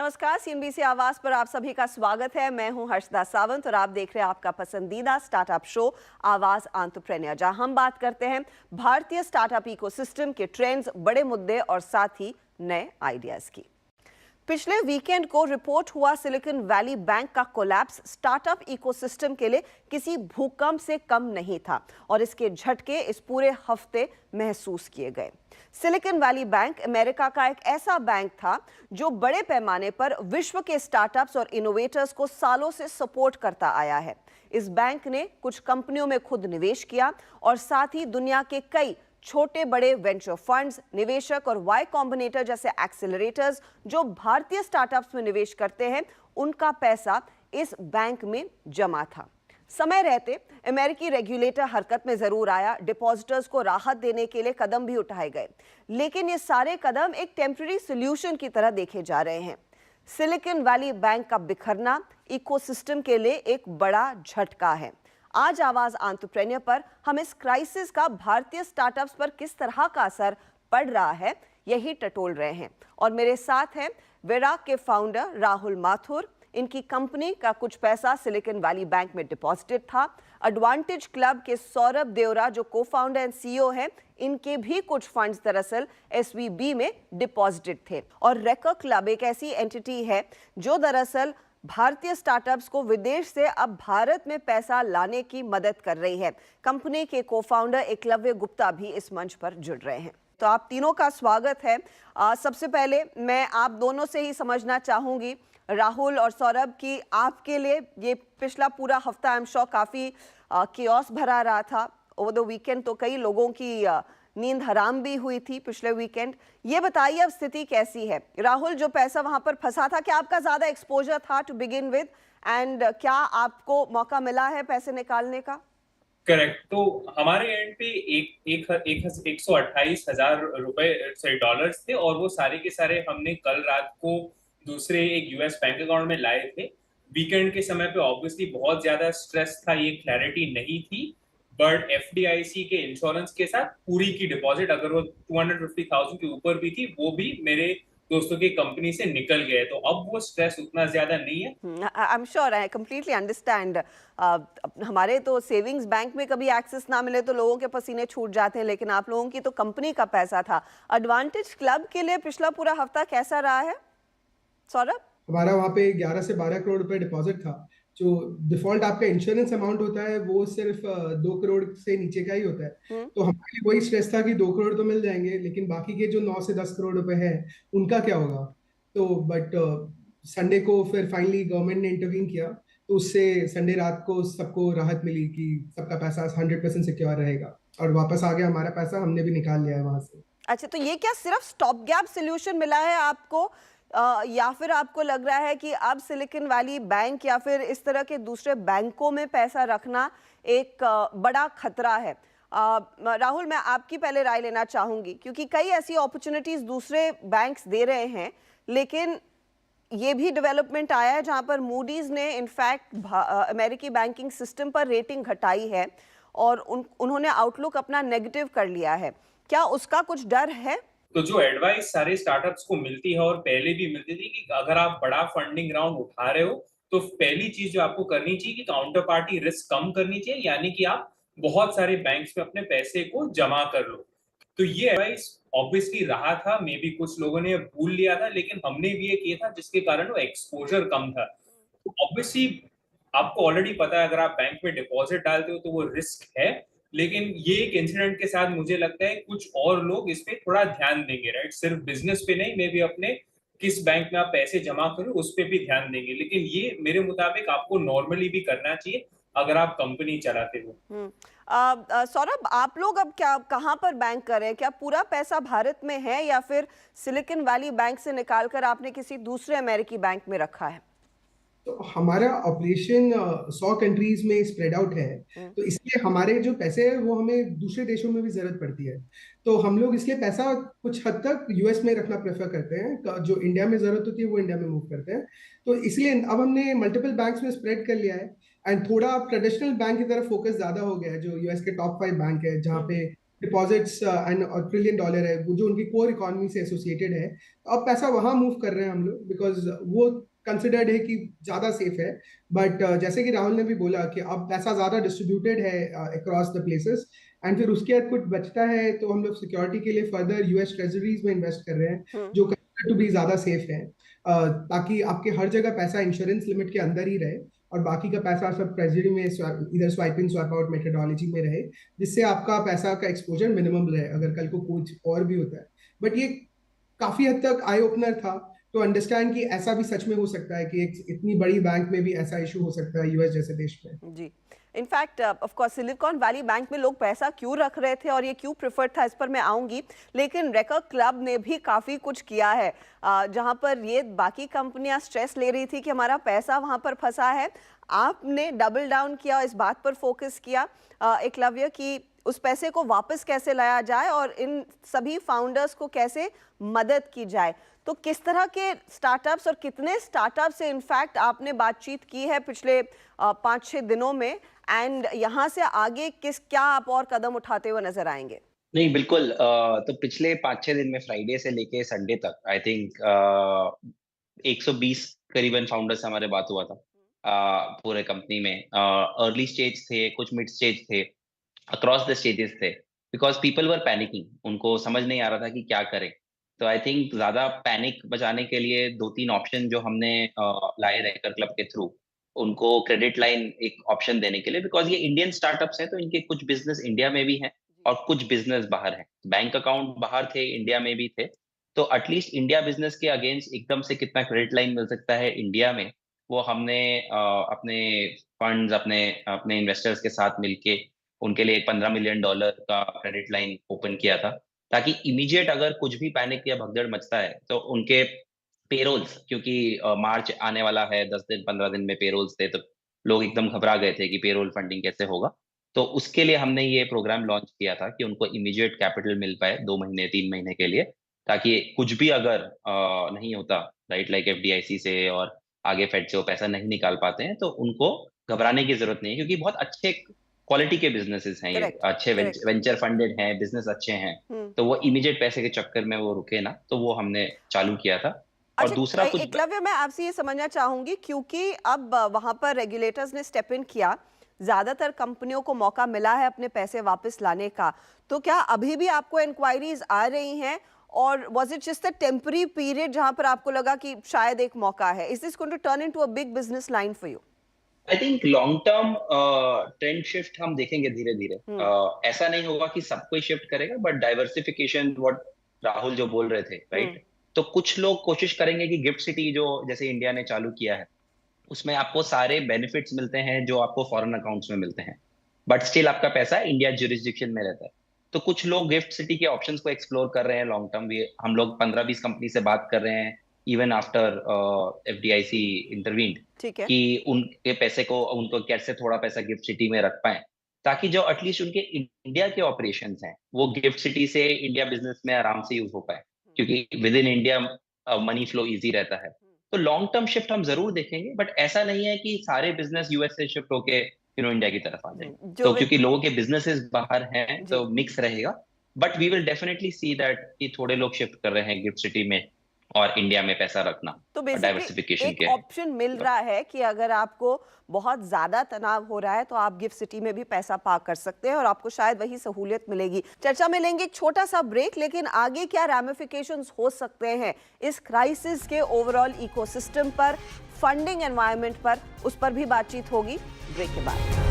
नमस्कार, सीएनबीसी आवाज पर आप सभी का स्वागत है। मैं हूं हर्षदा सावंत और आप देख रहे हैं आपका पसंदीदा स्टार्टअप शो आवाज एंटरप्रेन्योर, जहां हम बात करते हैं भारतीय स्टार्टअप इकोसिस्टम के ट्रेंड्स, बड़े मुद्दे और साथ ही नए आइडियाज की। पिछले वीकेंड को रिपोर्ट हुआ सिलिकॉन वैली बैंक का कोलैप्स स्टार्टअप इकोसिस्टम के लिए किसी भूकंप से कम नहीं था और इसके झटके इस पूरे हफ्ते महसूस किए गए। सिलिकॉन वैली बैंक अमेरिका का एक ऐसा बैंक था जो बड़े पैमाने पर विश्व के स्टार्टअप्स और इनोवेटर्स को सालों से सपोर्ट करता आया है। इस बैंक ने कुछ कंपनियों में खुद निवेश किया और साथ ही दुनिया के कई छोटे बड़े वेंचर फंड्स, निवेशक और वाई कॉम्बिनेटर जैसे एक्सेलरेटर्स जो भारतीय स्टार्टअप्स में निवेश करते हैं, उनका पैसा इस बैंक में जमा था। समय रहते अमेरिकी रेगुलेटर हरकत में जरूर आया, डिपॉजिटर्स को राहत देने के लिए कदम भी उठाए गए, लेकिन ये सारे कदम एक टेम्पररी सोल्यूशन की तरह देखे जा रहे हैं। सिलिकॉन वैली बैंक का बिखरना इकोसिस्टम के लिए एक बड़ा झटका है। आज आवाज एंटरप्रेन्योर पर हम इस क्राइसिस का भारतीय स्टार्टअप्स पर किस तरह का असर पड़ रहा है, यही टटोल रहे हैं। और मेरे साथ हैं वेराक के फाउंडर राहुल माथुर। इनकी कंपनी का कुछ पैसा सिलिकॉन वैली बैंक में डिपॉजिटेड था। एडवांटेज क्लब के सौरभ देवरा जो को फाउंडर एंड सीईओ हैं, इनके भी कुछ फंड्स दरअसल एसवीबी में डिपॉजिटेड थे। और रेकर क्लब एक ऐसी एंटिटी है जो दरअसल भारतीय स्टार्टअप्स को विदेश से अब भारत में पैसा लाने की मदद कर रही है। कंपनी के को फाउंडर एकलव्य गुप्ता भी इस मंच पर जुड़ रहे हैं। तो आप तीनों का स्वागत है। सबसे पहले मैं आप दोनों से ही समझना चाहूंगी, राहुल और सौरभ, की आपके लिए ये पिछला पूरा हफ्ता आई एम श्योर काफी कियोस भरा रहा था। ओवर द वीकेंड तो कई लोगों की नींद हराम भी हुई थी पिछले वीकेंड। ये बताइए अब स्थिति कैसी है? राहुल, जो पैसा वहां पर फंसा था, क्या आपका ज्यादा एक्सपोजर था टू बिगिन विद, एंड क्या आपको मौका मिला है पैसे निकालने का? करेक्ट। तो हमारे एंड पे $128,000 सॉरी डॉलर्स थे और वो सारे के सारे हमने कल रात को दूसरे एक यूएस बैंक अकाउंट में लाए थे। वीकेंड के समय पे ऑब्वियसली बहुत ज्यादा स्ट्रेस था, ये क्लैरिटी नहीं थी, बट एफडीआईसी के इंश्योरेंस के साथ पूरी की डिपॉजिट, अगर वो 250,000 के ऊपर भी थी, वो भी मेरे दोस्तों की कंपनी से निकल गए, तो अब वो स्ट्रेस उतना ज्यादा नहीं है। I am sure, I completely understand. हमारे तो सेविंग्स बैंक में कभी एक्सेस ना मिले तो लोगों के पसीने छूट जाते हैं, लेकिन आप लोगों की तो कंपनी का पैसा था। एडवांटेज क्लब के लिए पिछला पूरा हफ्ता कैसा रहा है, सौरभ? हमारा वहाँ पे 11 से 12 करोड़ रुपए डिपॉजिट था। जो डिफॉल्ट आपका इंश्योरेंस अमाउंट होता है वो सिर्फ 2 करोड़ से नीचे का ही होता है। तो हमारे लिए वही स्ट्रेस था कि 2 करोड़ तो मिल जाएंगे, लेकिन बाकी के जो 9 से 10 करोड़ रुपए है उनका क्या होगा। तो बट संडे को फिर फाइनली गवर्नमेंट ने इंटरवीन किया, तो उससे संडे रात को सबको राहत मिली कि सबका पैसा 100% सिक्योर रहेगा और वापस आ गया हमारा पैसा, हमने भी निकाल लिया है वहां से। अच्छा, तो ये क्या सिर्फ स्टॉप गैप सोल्यूशन मिला है आपको, या फिर आपको लग रहा है कि अब सिलिकॉन वैली बैंक या फिर इस तरह के दूसरे बैंकों में पैसा रखना एक बड़ा खतरा है? राहुल, मैं आपकी पहले राय लेना चाहूंगी, क्योंकि कई ऐसी अपॉर्चुनिटीज दूसरे बैंक्स दे रहे हैं, लेकिन ये भी डेवलपमेंट आया है जहां पर मूडीज ने इनफैक्ट अमेरिकी बैंकिंग सिस्टम पर रेटिंग घटाई है और उन्होंने आउटलुक अपना नेगेटिव कर लिया है। क्या उसका कुछ डर है? तो जो एडवाइस सारे स्टार्टअप्स को मिलती है और पहले भी मिलती थी कि अगर आप बड़ा फंडिंग राउंड उठा रहे हो तो पहली चीज जो आपको करनी चाहिए कि काउंटर पार्टी रिस्क कम करनी चाहिए, यानी कि आप बहुत सारे बैंक्स में अपने पैसे को जमा कर लो। तो ये एडवाइस ऑब्वियसली रहा था, मे बी कुछ लोगों ने भूल लिया था, लेकिन हमने भी ये किया था जिसके कारण वो एक्सपोजर कम था। तो ऑब्वियसली आपको ऑलरेडी पता है अगर आप बैंक में डिपॉजिट डालते हो तो वो रिस्क है, लेकिन ये एक इंसिडेंट के साथ मुझे लगता है कुछ और लोग इस पे थोड़ा ध्यान देंगे, राइट? सिर्फ बिजनेस पे नहीं, मे भी अपने किस बैंक में आप पैसे जमा करो उस पे भी ध्यान देंगे, लेकिन ये मेरे मुताबिक आपको नॉर्मली भी करना चाहिए अगर आप कंपनी चलाते हो। सौरभ, आप लोग अब क्या कहाँ पर बैंक कर रहे हैं? क्या पूरा पैसा भारत में है या फिर सिलिकॉन वैली बैंक से निकालकर आपने किसी दूसरे अमेरिकी बैंक में रखा है? तो हमारा ऑपरेशन 100 कंट्रीज में स्प्रेड आउट है, तो इसलिए हमारे जो पैसे हैं वो हमें दूसरे देशों में भी जरूरत पड़ती है। तो हम लोग इसलिए पैसा कुछ हद तक यूएस में रखना प्रेफर करते हैं, जो इंडिया में जरूरत होती है वो इंडिया में मूव करते हैं। तो इसलिए अब हमने मल्टीपल बैंक्स में स्प्रेड कर लिया है एंड थोड़ा ट्रेडिशनल बैंक की तरफ फोकस ज्यादा हो गया है, जो यूएस के टॉप 5 बैंक है, जहाँ पे डिपॉजिट्स एंड $1 ट्रिलियन है वो जो उनकी कोर इकोनॉमी से एसोसिएटेड है, तो अब पैसा वहां मूव कर रहे हैं हम लोग, बिकॉज वो कंसिडर्ड है कि ज्यादा सेफ है। बट जैसे कि राहुल ने भी बोला कि अब पैसा ज्यादा डिस्ट्रीब्यूटेड है अक्रॉस द प्लेसेस, एंड फिर उसके बाद कुछ बचता है तो हम लोग सिक्योरिटी के लिए फर्दर यूएस ट्रेजरीज में इन्वेस्ट कर रहे हैं, जो कंसिडर्ड टू बी ज्यादा सेफ है, ताकि आपके हर जगह पैसा इंश्योरेंस लिमिट के अंदर ही रहे और बाकी का पैसा सब ट्रेजरी में इधर स्वाइप इन स्वाइप आउट मेथोडोलॉजी में रहे, जिससे आपका पैसा का एक्सपोजर मिनिमम रहे अगर कल को कुछ और भी होता है। बट ये काफी हद तक आई ओपनर था टू अंडरस्टैंड कि ऐसा भी सच में हो सकता है कि एक इतनी बड़ी बैंक में भी ऐसा इशू हो सकता है यूएस जैसे देश में। जी, in fact of course Silicon Valley bank में लोग पैसा क्यों रख रहे थे और ये क्यों प्रेफर्ड था, इस पर मैं आऊंगी, लेकिन रेकर क्लब ने भी काफ़ी कुछ किया है जहां पर ये बाकी कंपनियां स्ट्रेस ले रही थी कि हमारा पैसा वहां पर फंसा है। आपने डबल डाउन किया और इस बात पर फोकस किया एकलव्य कि उस पैसे को वापस कैसे लाया जाए और इन सभी फाउंडर्स को कैसे मदद की जाए। तो किस तरह के स्टार्टअप्स और कितने स्टार्टअप से इनफैक्ट आपने बातचीत की है पिछले 5-6 दिनों में, एंड यहाँ से आगे क्या आप और कदम उठाते हुए नजर आएंगे? नहीं, बिल्कुल। तो पिछले 5-6 दिन में फ्राइडे से लेके संडे तक आई थिंक 120 करीबन फाउंडर्स से हमारे बात हुआ था पूरे कंपनी में। अर्ली स्टेज थे, कुछ मिड स्टेज थे, अक्रॉस द स्टेजेस थे, बिकॉज पीपल वर पैनिकिंग, उनको समझ नहीं आ रहा था कि क्या करें। तो आई थिंक ज्यादा पैनिक बचाने के लिए 2-3 ऑप्शन जो हमने लाए रेकर क्लब के थ्रू, उनको क्रेडिट लाइन एक ऑप्शन देने के लिए, बिकॉज ये इंडियन स्टार्टअप्स हैं तो इनके कुछ बिजनेस इंडिया में भी हैं और कुछ बिजनेस बाहर है। बैंक अकाउंट बाहर थे, इंडिया में भी थे, तो एटलीस्ट इंडिया बिजनेस के अगेंस्ट एकदम से कितना क्रेडिट लाइन मिल सकता है इंडिया में, वो हमने अपने फंड्स, अपने इन्वेस्टर्स के साथ मिलके उनके लिए $15 मिलियन का क्रेडिट लाइन ओपन किया था, ताकि इमीडिएट अगर कुछ भी पैनिक या भगदड़ मचता है तो उनके पेरोल्स, क्योंकि मार्च आने वाला है, 10 दिन 15 दिन में पेरोल्स थे, तो लोग एकदम घबरा गए थे कि पेरोल फंडिंग कैसे होगा। तो उसके लिए हमने ये प्रोग्राम लॉन्च किया था कि उनको इमीडिएट कैपिटल मिल पाए 2 महीने 3 महीने के लिए, ताकि कुछ भी अगर नहीं होता, राइट, लाइक एफडीआईसी से और आगे फेड से वो पैसा नहीं निकाल पाते हैं, तो उनको घबराने की जरूरत नहीं है, क्योंकि बहुत अच्छे क्वालिटी के बिजनेसेस हैं, ये अच्छे वेंचर फंडेड हैं, बिजनेस अच्छे हैं, तो वो इमीडिएट पैसे के चक्कर में वो रुके ना, तो वो हमने चालू किया था। और दूसरा कुछ एकलव्य, मैं आपसे ये समझना चाहूंगी, क्योंकि अब वहां पर रेगुलेटर्स ने स्टेप इन किया, ज्यादातर कंपनियों को मौका मिला है अपने पैसे वापस लाने का, तो क्या अभी भी आपको इंक्वायरीज आ रही हैं, और was it just a temporary period जहां पर आपको लगा कि शायद एक मौका है? Is this going to turn into a big business line for you? I think long term trend shift हम देखेंगे धीरे धीरे। ऐसा नहीं होगा कि सब कोई शिफ्ट करेगा, बट डाइवर्सिफिकेशन, व्हाट राहुल जो बोल रहे थे, राइट, तो कुछ लोग कोशिश करेंगे कि गिफ्ट सिटी जो जैसे इंडिया ने चालू किया है, उसमें आपको सारे बेनिफिट्स मिलते हैं जो आपको फॉरेन अकाउंट्स में मिलते हैं, बट स्टिल आपका पैसा इंडिया ज्यूरिसडिक्शन में रहता है। तो कुछ लोग गिफ्ट सिटी के ऑप्शंस को एक्सप्लोर कर रहे हैं लॉन्ग टर्म भी। हम लोग 15-20 कंपनी से बात कर रहे हैं, इवन आफ्टर एफडीआईसी इंटरवीन्ड, कि उनके पैसे को, उनको कैसे थोड़ा पैसा गिफ्ट सिटी में रख पाए, ताकि जो एटलीस्ट उनके इंडिया के ऑपरेशंस हैं वो गिफ्ट सिटी से इंडिया बिजनेस में आराम से यूज हो पाए, क्योंकि with in India money flow easy रहता है। तो लॉन्ग टर्म शिफ्ट हम जरूर देखेंगे, बट ऐसा नहीं है कि सारे बिजनेस यूएस से शिफ्ट होके इंडिया की तरफ आ जाए, तो क्योंकि लोगों के बिजनेसेस बाहर हैं तो मिक्स रहेगा। But we will definitely see that कि थोड़े लोग शिफ्ट कर रहे हैं गिफ्ट सिटी में और इंडिया में पैसा रखना, तो डाइवर्सिफिकेशन एक ऑप्शन मिल रहा है कि अगर आपको बहुत ज्यादा तनाव हो रहा है तो आप गिफ्ट सिटी में भी पैसा पार्क कर सकते हैं और आपको शायद वही सहूलियत मिलेगी। चर्चा में लेंगे एक छोटा सा ब्रेक, लेकिन आगे क्या रैमिफिकेशंस हो सकते हैं इस क्राइसिस के ओवरऑल इकोसिस्टम पर, फंडिंग एनवायरनमेंट पर, उस पर भी बातचीत होगी ब्रेक के बाद।